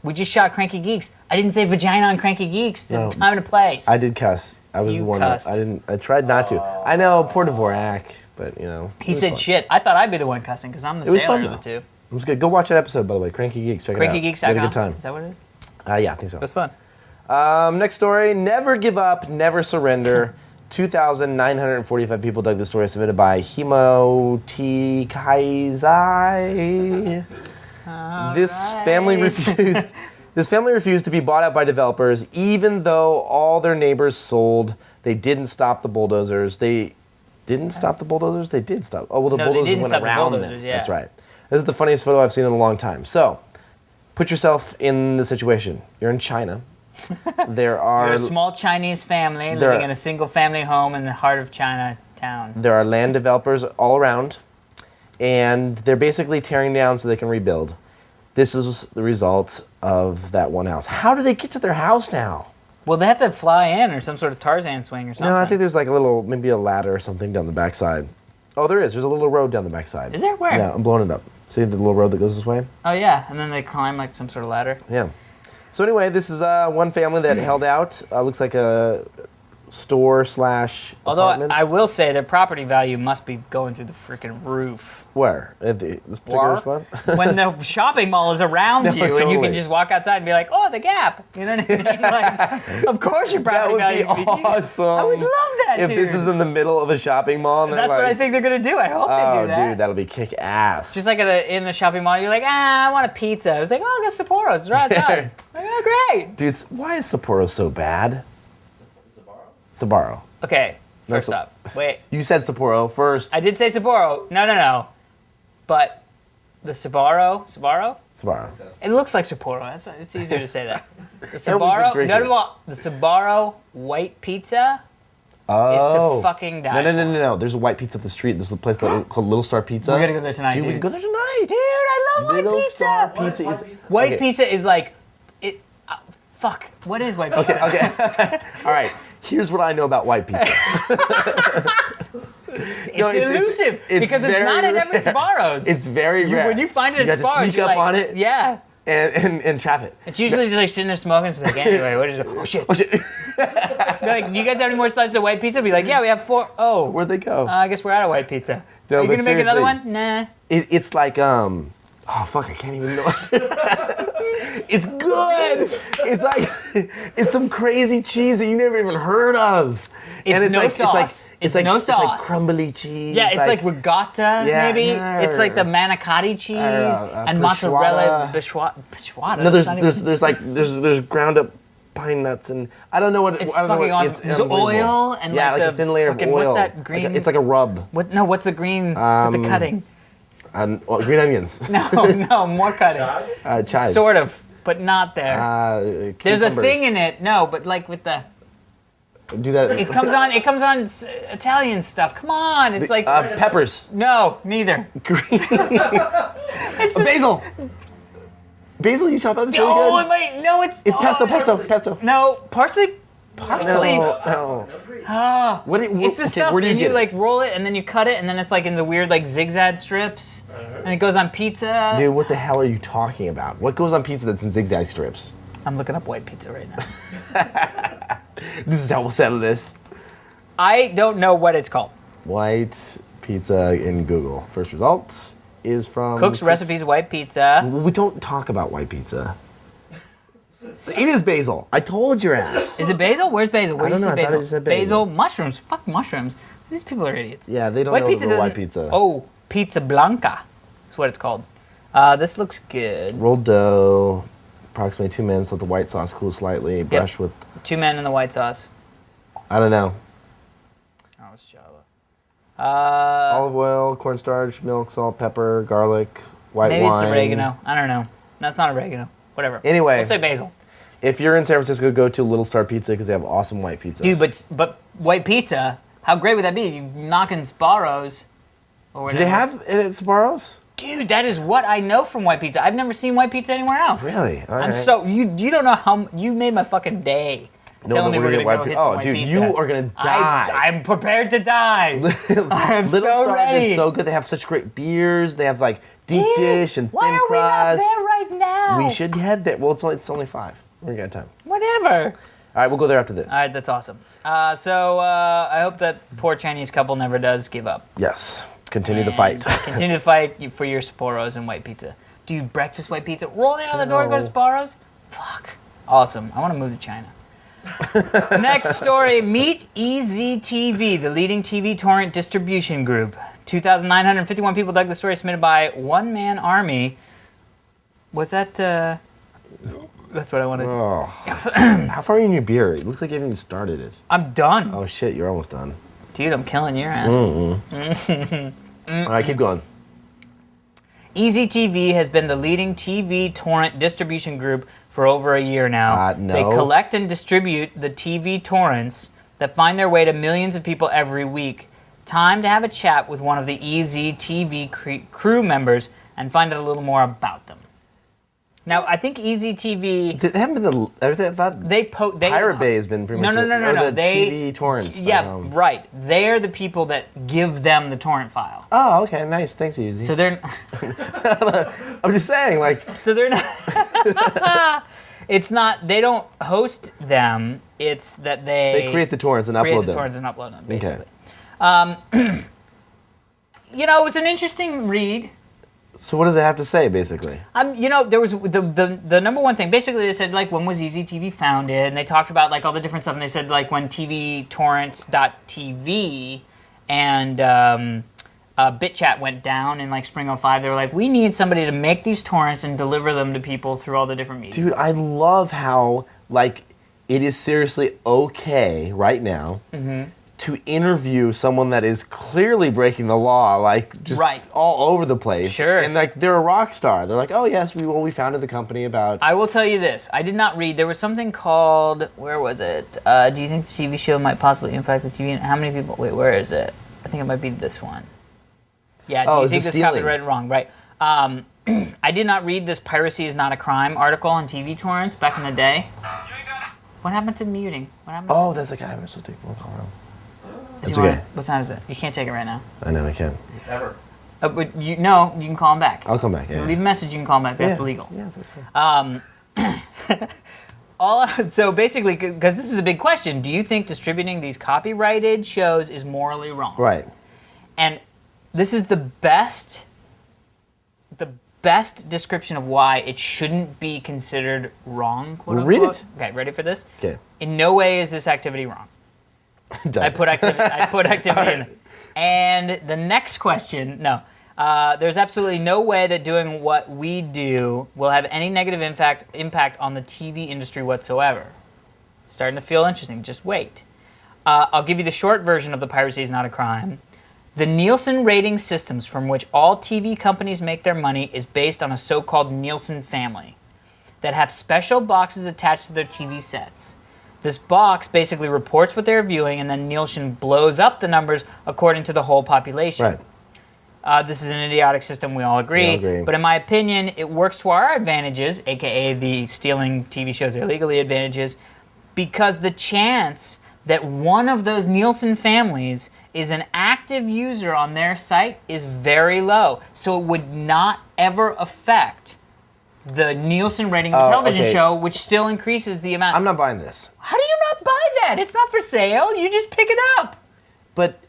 we just shot Cranky Geeks. I didn't say vagina on Cranky Geeks. There's a time and a place. I did cuss. I was the one that I tried not to. I know, poor Dvorak, but He said fun. Shit. I thought I'd be the one cussing because I'm the sailor of the two. It was good. Go watch that episode, by the way. Cranky Geeks. Check it out. CrankyGeeks.com. We had a good time. Is that what it is? Yeah, I think so. It was fun. Next story. Never give up, never surrender. 2,945 people dug the story, submitted by Himo T. Kaizai. This family refused. This family refused to be bought out by developers, even though all their neighbors sold. They didn't stop the bulldozers. They didn't stop the bulldozers? They did stop. Oh, well, the bulldozers went around them. Yeah. That's right. This is the funniest photo I've seen in a long time. So, put yourself in the situation. You're in China. You're a small Chinese family living in a single-family home in the heart of Chinatown. There are land developers all around, and they're basically tearing down so they can rebuild. This is the result of that one house. How do they get to their house now? Well, they have to fly in or some sort of Tarzan swing or something. No, I think there's like maybe a ladder or something down the backside. Oh, there is. There's a little road down the backside. Is there? Where? Yeah, I'm blowing it up. See the little road that goes this way? Oh, yeah. And then they climb like some sort of ladder. Yeah. So anyway, this is one family that held out. Looks like a store/apartment. Although I will say their property value must be going through the freaking roof. Where? At this particular spot? When the shopping mall is around you totally. and you can just walk outside and be like, oh, the Gap. You know what I mean? Like, of course your property value would be awesome. I would love that, if dude. this is in the middle of a shopping mall. And that's what I think they're going to do. I hope they do that. Oh, dude, that'll be kick-ass. Just like in a shopping mall, you're like, I want a pizza. It's like, oh, I got Sapporo's. It's right outside. Like, oh, great. Dude, why is Sapporo so bad? Sbarro. Okay, first up. Wait. You said Sapporo first. I did say Sapporo. No. But the Sbarro? Sbarro. It looks like Sapporo. It's easier to say that. The Sbarro, the Sbarro white pizza is to fucking die for. No. There's a white pizza at the street. This is a place called Little Star Pizza. We're gonna go there tonight, dude. We can go there tonight. Dude, I love Little white pizza. Star Pizza is... White pizza is like... Fuck. What is white pizza? Okay. All right. Here's what I know about white pizza. elusive because it's not at every Sbarro's. It's very rare. When you find it at you have to Sbarro's, sneak you're up like, on it. Yeah. And trap it. It's usually just like sitting there smoking. It's like, anyway, what is it? Oh shit. Oh shit. Like, do you guys have any more slices of white pizza? Be like, yeah, we have 4. Oh. Where'd they go? I guess we're out of white pizza. No, Are you but gonna make another seriously, one? Nah. It's like oh fuck, I can't even know. It's good. It's like it's some crazy cheese that you never even heard of. It's and no like, sauce. It's like no it's like sauce. crumbly cheese. Yeah, it's like ricotta, Yeah, maybe. no. It's like the manicotti cheese and mozzarella bishwata. No, there's ground up pine nuts and I don't know what It's I don't know fucking what, awesome. There's oil and like the a thin layer fucking, of oil. what's that green? It's like a rub. What's the green with the cutting? Green onions. No, more cutting. Chives. Sort of, but not there. There's a cucumbers. thing in it. No, but like with the. Do that. It comes on Italian stuff. Come on, it's like. Peppers. No, neither. Green. Basil. Basil you chop up. It's really Oh, good. it might. No, it's. It's pesto. No, parsley. Parsley. No. What? It's the stuff, Where do you and get you like it? roll it, and then you cut it, and then it's like in the weird like zigzag strips, and it goes on pizza. Dude, what the hell are you talking about? What goes on pizza that's in zigzag strips? I'm looking up white pizza right now. This is how we'll settle this. I don't know what it's called. White pizza in Google. First result is from Cook's Recipes White Pizza. We don't talk about white pizza. It is basil. I told your ass. Is it basil? Where's basil? Where I do you don't see know, I thought basil? it said basil. Mushrooms. Fuck mushrooms. These people are idiots. Yeah, they don't know pizza the white doesn't- pizza. Oh, pizza blanca. That's what it's called. This looks good. Rolled dough, approximately 2 minutes. Let the white sauce cool slightly. Brush with, 2 men in the white sauce. I don't know, Oh, it's Java. olive oil, cornstarch, milk, salt, pepper, garlic, white Maybe wine. it's oregano. I don't know. That's not oregano. Whatever. Anyway. We'll say basil. If you're in San Francisco, go to Little Star Pizza because they have awesome white pizza. Dude, but white pizza, how great would that be? You knocking Sbarro's or whatever. Do they have it at Sbarro's? Dude, that is what I know from white pizza. I've never seen white pizza anywhere else. Really? All I'm right. so you don't know how you made my fucking day. Telling me we're gonna go hit some white pizza. You are gonna die. I'm prepared to die. I'm Little so Stars ready. is so good. They have such great beers. They have like deep dish and Why thin are crust. we not there right now? We should head there. Well, it's only 5. We're gonna time. Whatever. All right, we'll go there after this. All right, that's awesome. So I hope that poor Chinese couple never does give up. Yes. Continue the And fight. Continue to fight for your Sbarro's and white pizza. Do you breakfast white pizza? Roll in on the door and go to No. Sbarro's? Fuck. Awesome. I want to move to China. Next story, meet EZTV, the leading TV-torrent distribution group. 2,951 people dug the story submitted by One Man Army. Was that, that's what I wanted. Oh. How far are you in your beer? It looks like you haven't even started it. I'm done. Oh shit, you're almost done. Dude, I'm killing your ass. All right, keep going. EZTV has been the leading TV torrent distribution group for over a year now. No. They collect and distribute the TV torrents that find their way to millions of people every week. Time to have a chat with one of the EZTV crew members and find out a little more about them. Now, I think EZTV... They haven't been the. I thought Pirate Bay has been pretty much. No. The They TV torrents. Yeah, right. They're the people that give them the torrent file. Oh, okay, nice. Thanks, Easy. So they're... I'm just saying, like. So they're not. It's not. They don't host them. It's that They create the torrents and upload them. torrents and upload them, basically. Okay. You know, it was an interesting read. So what does it have to say, basically? You know, there was the number one thing. Basically, they said like when was EZTV founded, and they talked about like all the different stuff. And they said like when TV-torrents.tv and BitChat went down in like Spring '05, they were like, we need somebody to make these torrents and deliver them to people through all the different media. Dude, I love how like it is seriously okay right now to interview someone that is clearly breaking the law, like just all over the place. Sure. And like they're a rock star. They're like, oh yes, we founded the company about. I will tell you this. I did not read. There was something called, where was it? Do you think the TV show might possibly impact the TV? How many people? Wait, where is it? I think it might be this one. Yeah, do you think this copyrighted wrong? Right. I did not read this "Piracy is not a crime" article on TV torrents back in the day. What happened to muting? What happened? Oh, that's the guy I'm supposed to take a phone call from. It's okay. What time is it? You can't take it right now. I know I can. Ever. But you can call him back. I'll come back. Yeah. Leave a message. You can call him back. That's legal. Yes, that's fine. So basically, because this is the big question, do you think distributing these copyrighted shows is morally wrong? Right. And this is the best description of why it shouldn't be considered wrong, quote unquote. Read it. Okay, ready for this? Okay. In no way is this activity wrong. I put activity in there. And the next question, no. There's absolutely no way that doing what we do will have any negative impact on the TV industry whatsoever. Starting to feel interesting. Just wait. I'll give you the short version of the piracy is not a crime. The Nielsen rating systems from which all TV companies make their money is based on a so-called Nielsen family that have special boxes attached to their TV sets. This box basically reports what they're viewing, and then Nielsen blows up the numbers according to the whole population. Right. This is an idiotic system, we all agree. But in my opinion, it works to our advantages, aka the stealing TV shows illegally advantages, because the chance that one of those Nielsen families is an active user on their site is very low. So it would not ever affect the Nielsen rating of a television show, which still increases the amount. I'm not buying this. How do you not buy that? It's not for sale. You just pick it up. But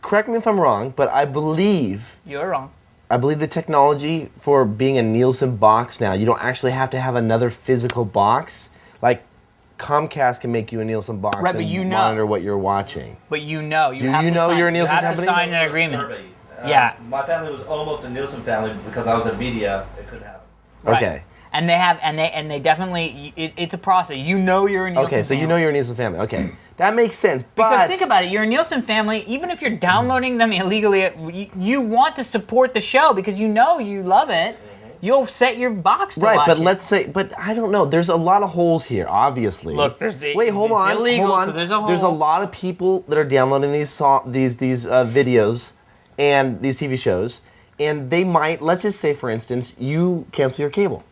correct me if I'm wrong, but I believe You're wrong. the technology for being a Nielsen box now, you don't actually have to have another physical box. Like Comcast can make you a Nielsen box Right, but and you know. monitor what you're watching. But you know. Do you know you're a Nielsen You have to company? sign an agreement. Yeah. My family was almost a Nielsen family because I was in media. It couldn't happen. Right. Okay. And they definitely, it's a process. You know you're a Nielsen Okay, so family. you know you're a Nielsen family. Okay. That makes sense. But Because think about it, you're a Nielsen family, even if you're downloading them illegally, you want to support the show because you know you love it. You'll set your box to watch right, but it. let's say, but I don't know. There's a lot of holes here, obviously. Look, Wait, hold on. illegal, hold on. so there's a hole. There's a lot of people that are downloading these videos and these TV shows, and they might. Let's just say, for instance, you cancel your cable.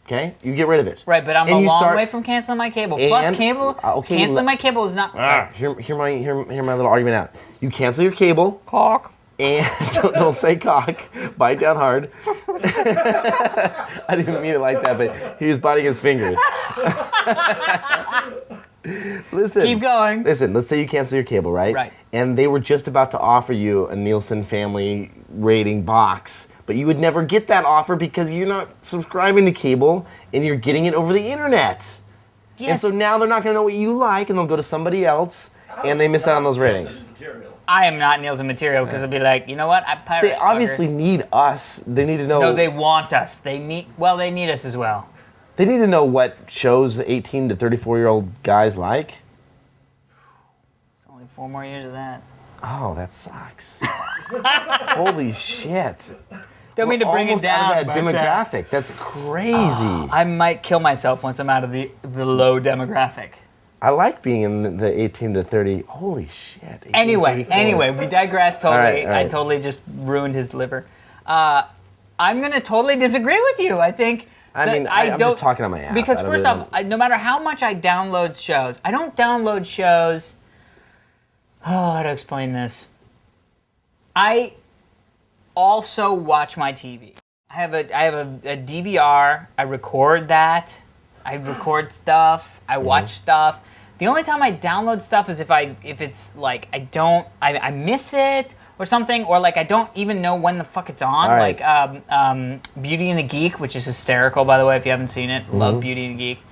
Okay, you get rid of it. Right, but I'm and a you long start, way from canceling my cable. Plus, cable, canceling my cable is not. Hear my little argument out. You cancel your cable. Cock. And don't say cock. Bite down hard. I didn't mean it like that, but he was biting his fingers. Listen. Keep going. Listen, let's say you cancel your cable, right? Right. And they were just about to offer you a Nielsen family rating box, but you would never get that offer because you're not subscribing to cable and you're getting it over the internet. Yes. And so now they're not going to know what you like and they'll go to somebody else and they miss out on those ratings. I am not Nielsen material because it'll be like, you know what? I pirate. They obviously need us. They need to know. No, they want us. They need us as well. They need to know what shows 18 to 34-year-old guys like. It's only 4 more years of that. Oh, that sucks. Holy shit. Don't mean to bring it Almost out down. of that demographic. That's crazy. I might kill myself once I'm out of the low demographic. I like being in the 18 to 30. Holy shit. 18 to Anyway, 34. we digress totally. All right. I totally just ruined his liver. I'm going to totally disagree with you. I think I'm just talking on my ass. Because first off, no matter how much I download shows, I don't download shows. Oh, how to explain this? I also watch my TV. I have a DVR. I record that. I record stuff. I watch stuff. The only time I download stuff is if it's like I miss it or something, or like I don't even know when the fuck it's on. All right. Like Beauty and the Geek, which is hysterical, by the way, if you haven't seen it. Love Beauty and the Geek.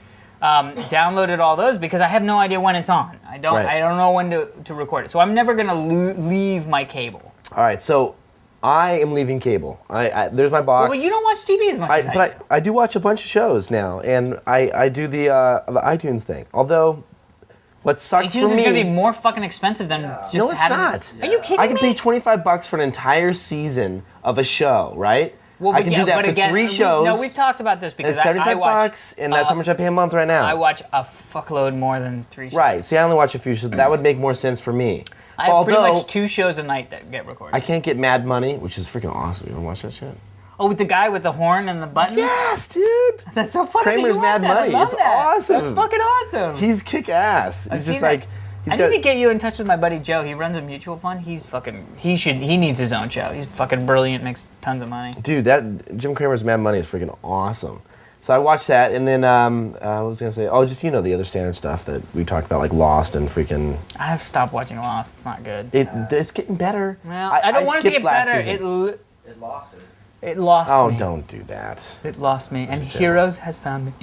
Downloaded all those because I have no idea when it's on. I don't know when to record it. So I'm never gonna leave my cable. All right, so I am leaving cable. There's my box. Well, but you don't watch TV as much as I do. But I do watch a bunch of shows now, and I do the iTunes thing. Although, what sucks iTunes for me... is going to be more fucking expensive than just No, it's having... not. Are you kidding I can me? pay $25 for an entire season of a show, right? Well, I can do that for 3 shows. No, we've talked about this because It's I watch... $75, and that's how much I pay a month right now. I watch a fuckload more than 3 shows. Right. See, I only watch a few, so that would make more sense for me. I have pretty Although, much 2 shows a night that get recorded. I can't get Mad Money, which is freaking awesome. You want to watch that shit? Oh, with the guy with the horn and the button? Yes, dude. That's so funny. Kramer's that you Mad watch that. Money. I love It's that. awesome. That's fucking awesome. He's kick ass. I've He's just seen like, I need to get you in touch with my buddy Joe. He runs a mutual fund. He needs his own show. He's fucking brilliant, makes tons of money. Dude, that Jim Cramer's Mad Money is freaking awesome. So I watched that, and then I was gonna say, just the other standard stuff that we talked about, like Lost and freaking. I've stopped watching Lost. It's not good. It's getting better. Well, I don't want it to get better. It lost it. It lost me. Oh, don't do that. It lost me, and Heroes has found me.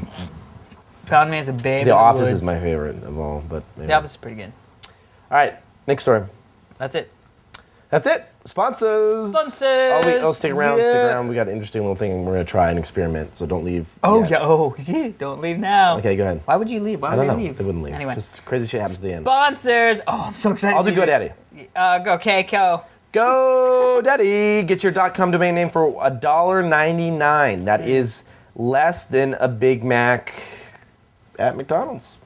Found me as a babe. The Office is my favorite of all, but anyway. The Office is pretty good. All right, next story. That's it. That's it. Sponsors. Stick around. Yeah. Stick around. We got an interesting little thing. We're gonna try and experiment. So don't leave. Yeah. Don't leave now. Okay, go ahead. Why would you leave? Why I would don't you know. leave? They wouldn't leave. Anyway, Because crazy shit happens at the end. sponsors. Oh, I'm so excited. I'll do GoDaddy. Okay, go. GoDaddy. Get your .com domain name for $1.99. That is less than a Big Mac at McDonald's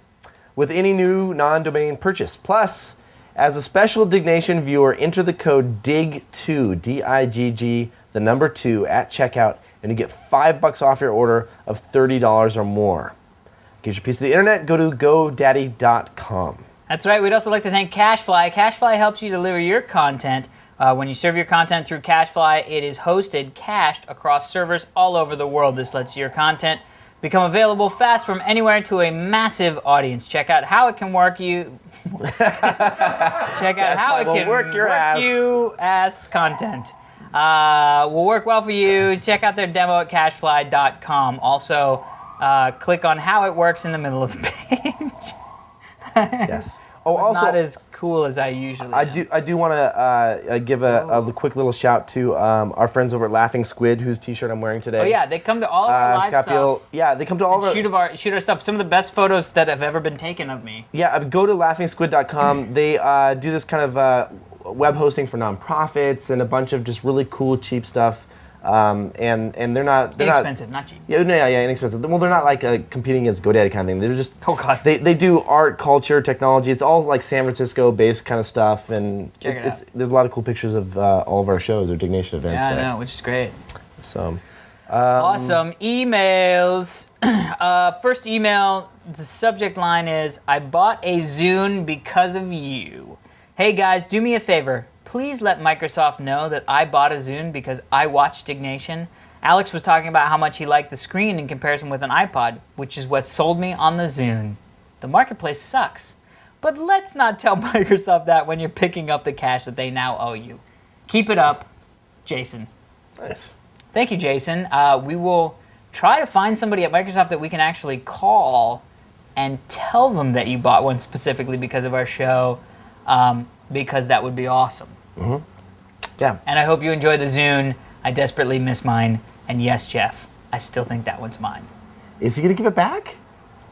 with any new non-domain purchase. Plus, as a special Diggnation viewer, enter the code DIGG2, D-I-G-G, the number 2 at checkout, and you get $5 off your order of $30 or more. Get your piece of the internet, go to GoDaddy.com. That's right. We'd also like to thank CacheFly. CacheFly helps you deliver your content. When you serve your content through CacheFly, it is hosted, cached across servers all over the world. This lets your content become available fast from anywhere to a massive audience. Check out how it can work you. Check out how it can work your ass. you ass content. Will work well for you. Check out their demo at cachefly.com. Also, click on how it works in the middle of the page. Yes. Oh, It's also, not as cool as I usually am. I do want to give a quick little shout to our friends over at Laughing Squid, whose T-shirt I'm wearing today. Oh yeah, they come to all of our live Scapio, stuff. yeah, they come to all of our... Shoot our stuff. Some of the best photos that have ever been taken of me. Yeah, go to laughingsquid.com. They do this kind of web hosting for nonprofits and a bunch of just really cool, cheap stuff. And they're not Inexpensive, not cheap. Yeah, inexpensive. Well, they're not like competing against GoDaddy kind of thing. They're just They do art, culture, technology. It's all like San Francisco-based kind of stuff, and there's a lot of cool pictures of all of our shows or Diggnation events. Yeah, I know, which is great. So, awesome emails. First email. The subject line is: I bought a Zune because of you. Hey guys, do me a favor. Please let Microsoft know that I bought a Zune because I watched Diggnation. Alex was talking about how much he liked the screen in comparison with an iPod, which is what sold me on the Zune. The marketplace sucks. But let's not tell Microsoft that when you're picking up the cash that they now owe you. Keep it up, Jason. nice. Thank you, Jason. We will try to find somebody at Microsoft that we can actually call and tell them that you bought one specifically because of our show, because that would be awesome. Mm-hmm. Yeah. And I hope you enjoy the Zune. I desperately miss mine. And yes, Jeff, I still think that one's mine. Is he going to give it back?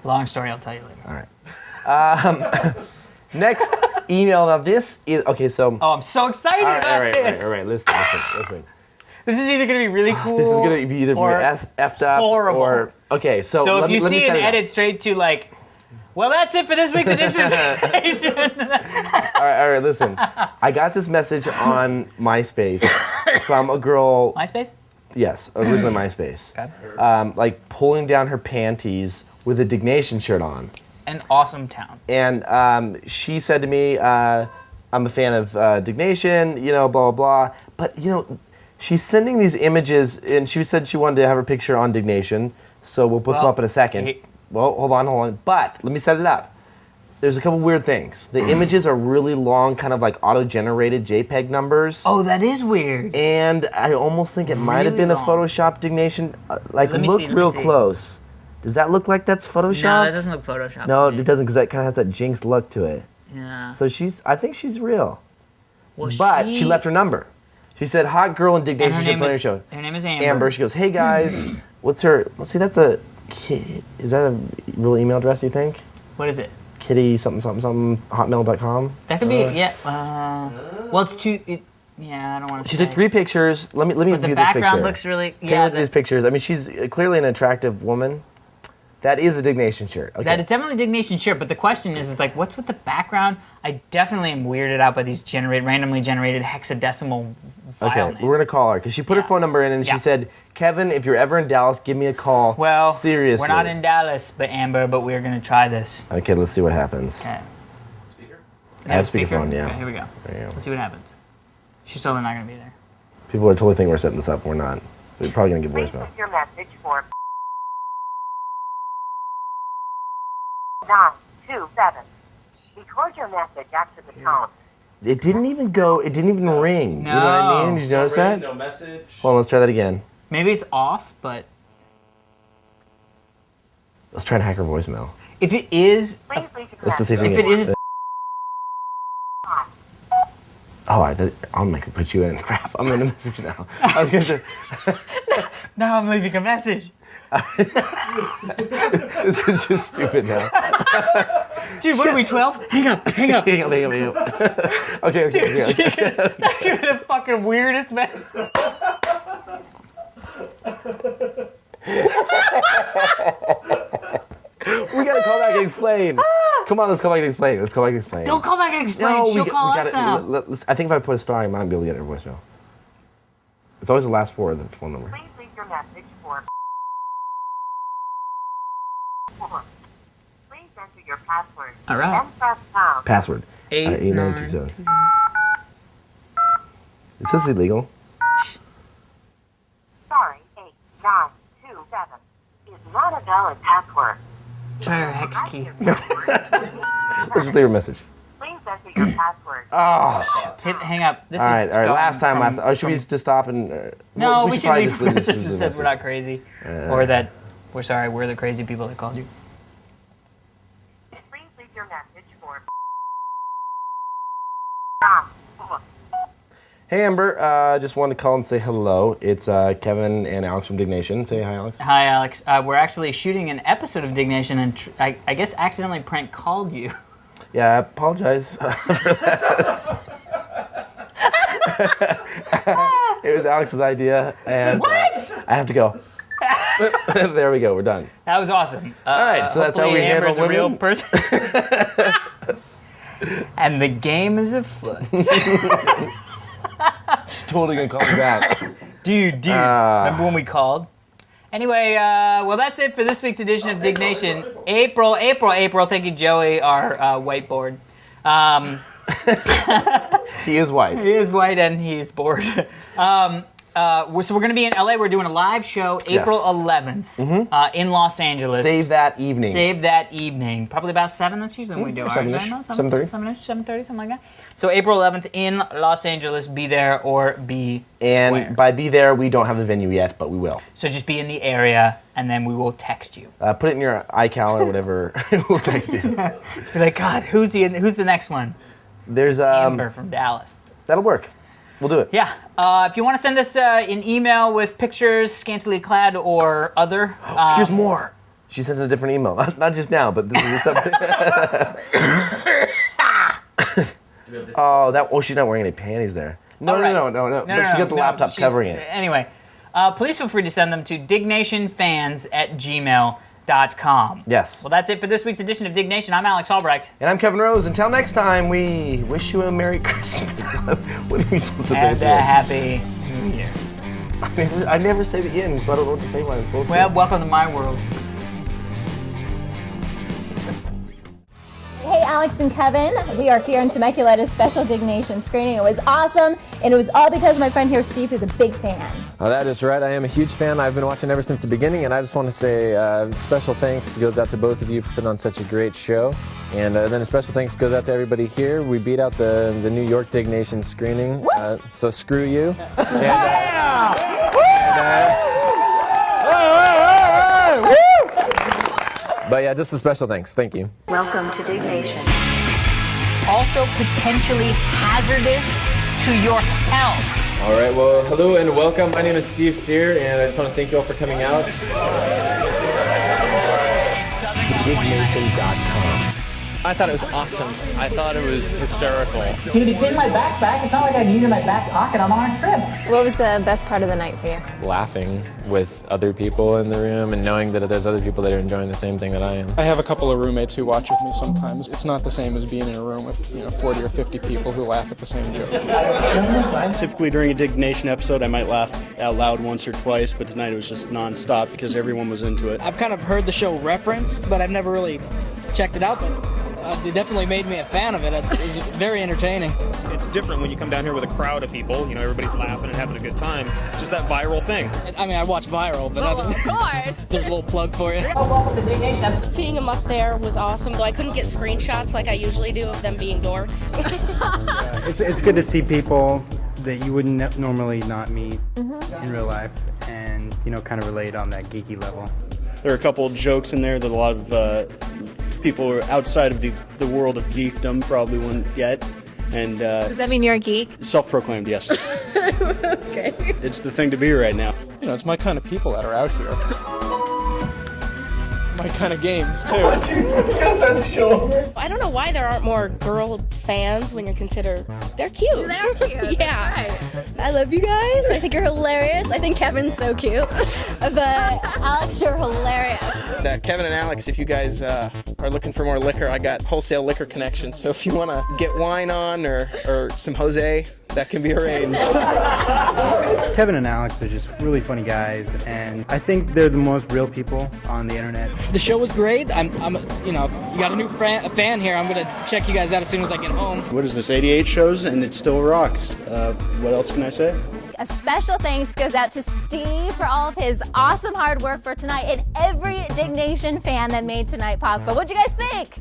Long story, I'll tell you later. All right. Next email. Now this is, okay, so. Oh, I'm so excited about this. All right. Listen. This is either going to be really cool This is going to be either effed up horrible. Or, okay, so So let if you me see an set it up. edit straight to like, well, that's it for this week's edition of Diggnation. All right, listen. I got this message on MySpace from a girl. MySpace? Yes, originally MySpace. Okay. Like pulling down her panties with a Diggnation shirt on. An awesome town. And she said to me, I'm a fan of Diggnation, blah, blah, blah. But, she's sending these images, and she said she wanted to have her picture on Diggnation, so we'll put them up in a second. Well, hold on. But let me set it up. There's a couple weird things. The images are really long, kind of like auto-generated JPEG numbers. Oh, that is weird. And I almost think it might have been a Photoshop Diggnation. Look real close. Does that look like that's Photoshopped? No, that doesn't look Photoshopped. No, it doesn't, because that kind of has that Jinx look to it. Yeah. So I think she's real. Well, but she left her number. She said, hot girl in Diggnation should play your show. Her name is Amber. Amber. She goes, hey guys, what's her, let's see, that's a kid. Is that a real email address, you think? What is it? Kitty something, hotmail.com? That could be, yeah. Well, it's too, yeah, I don't want to say. She took 3 pictures. Let me view this picture. The background looks really, Take a look at these pictures. I mean, she's clearly an attractive woman. That is a Diggnation shirt. Okay. That is definitely a Diggnation shirt, but the question is like, what's with the background? I definitely am weirded out by these randomly generated hexadecimal file names. We're going to call her, because she put her phone number in, and she said, Kevin, if you're ever in Dallas, give me a call. Well, seriously. We're not in Dallas, but Amber, but we're going to try this. Okay, let's see what happens. Okay. Speaker? Add speakerphone, yeah. Okay, here we go. There you go. Let's see what happens. She's totally not going to be there. People are totally thinking we're setting this up. We're not. We're probably going to give Please voicemail. leave your message for 927. Record your message after the tone. It didn't even go. It didn't even ring. No. You know what I mean? Did you notice that? No message. Hold on, let's try that again. Maybe it's off, but Let's try to hack her voicemail. if it is, Please leave your Let's just see if message. we can if it is, I'll make it put you in. Crap, I'm in a message now. I was going to say, now I'm leaving a message. this is just stupid now. Dude, what are we, 12? Hang up. Hang up. Okay. You're the fucking weirdest mess. We gotta call back and explain. Come on, let's call back and explain. Don't call back and explain. No, She'll call us now. I think if I put a star, I might be able to get her voicemail. It's always the last four of the phone number. Please leave your message for 4. Please enter your password. All right. And press pound. Password. 8927. 8927. Is this illegal? Sorry, 8927 is not a valid password. Try our hex key. Let's just leave her a message. Please enter your password. Oh, shit. Hang up. This All right. going Last time. Oh, should we from- just stop and? No, we should probably leave a leave message the that says we're not crazy. Or that we're sorry, we're the crazy people that called you. Please leave your message for 9. Hey Amber, just wanted to call and say hello. It's Kevin and Alex from Diggnation. Say hi, Alex. Hi, Alex. We're actually shooting an episode of Diggnation, and I guess accidentally prank called you. Yeah, I apologize for that. It was Alex's idea, and What? I have to go. There we go. We're done. That was awesome. All right, so that's how we handle Amber's a real women? person. And the game is afoot. She's totally gonna call me back. Dude, remember when we called? Anyway, well, that's it for this week's edition of Diggnation. April. Thank you, Joey, our whiteboard. He is white. He is white and he's bored. So we're going to be in LA. We're doing a live show April 11th in Los Angeles. Save that evening. Probably about 7. That's usually when we do ours. 7-ish, Right now? 7:30. 7:30, something like that. So April 11th in Los Angeles. Be there or be And square. by be there, we don't have the venue yet, but we will. So just be in the area, and then we will text you. Put it in your iCal or whatever. We'll text you. Be like, God, who's the next one? There's Amber from Dallas. That'll work. We'll do it. Yeah. If you want to send us an email with pictures, scantily clad or other. Here's more. She sent a different email. Not just now, but this is something. Oh, she's not wearing any panties there. No. All right. No. She's got the laptop covering it. Anyway, please feel free to send them to dignationfans@gmail.com. Yes. Well, that's it for this week's edition of Diggnation. I'm Alex Albrecht. And I'm Kevin Rose. Until next time, we wish you a Merry Christmas. What are we supposed to say? And a Happy New Year. I never say the end, so I don't know what to say when I'm supposed to. Well, welcome to my world. Hey, Alex and Kevin. We are here in Temecula at a special Diggnation screening. It was awesome, and it was all because my friend here, Steve, is a big fan. Oh, that is right. I am a huge fan. I've been watching ever since the beginning, and I just want to say special thanks goes out to both of you for putting on such a great show. And then a special thanks goes out to everybody here. We beat out the New York Diggnation screening, so screw you. But yeah, just a special thanks. Thank you. Welcome to Diggnation. Also potentially hazardous to your health. All right, well, hello and welcome. My name is Steve Sear, and I just want to thank you all for coming out. Diggnation.com. I thought it was awesome. I thought it was hysterical. Dude, it's in my backpack. It's not like I need it in my back pocket. I'm on a trip. What was the best part of the night for you? Laughing with other people in the room and knowing that there's other people that are enjoying the same thing that I am. I have a couple of roommates who watch with me sometimes. It's not the same as being in a room with 40 or 50 people who laugh at the same joke. Typically during a Diggnation episode, I might laugh out loud once or twice, but tonight it was just non-stop because everyone was into it. I've kind of heard the show referenced, but I've never really checked it out. But It definitely made me a fan of it. It was very entertaining. It's different when you come down here with a crowd of people. You know, everybody's laughing and having a good time. Just that viral thing. I mean, I watch Viral, but of course. There's a little plug for you. Welcome to Diggnation episode. Seeing them up there was awesome, though I couldn't get screenshots like I usually do of them being dorks. It's good to see people that you wouldn't normally not meet in real life, and kind of relate on that geeky level. There are a couple of jokes in there that a lot of people outside of the world of geekdom probably wouldn't get. And Does that mean you're a geek? Self-proclaimed, yes. Okay. It's the thing to be right now. You know, it's my kind of people that are out here. My kind of games, too. I don't know why there aren't more girl fans when you consider they're cute. They're cute. Yeah. Right. I love you guys. I think you're hilarious. I think Kevin's so cute. But Alex, you're hilarious. Kevin and Alex, if you guys are looking for more liquor, I got wholesale liquor connections. So if you want to get wine on or some Jose, that can be arranged. Kevin and Alex are just really funny guys, and I think they're the most real people on the internet. The show was great. I'm you got a new fan here. I'm gonna check you guys out as soon as I get home. What is this, 88 shows and it still rocks? What else can I say? A special thanks goes out to Steve for all of his awesome hard work for tonight and every Diggnation fan that made tonight possible. What'd you guys think?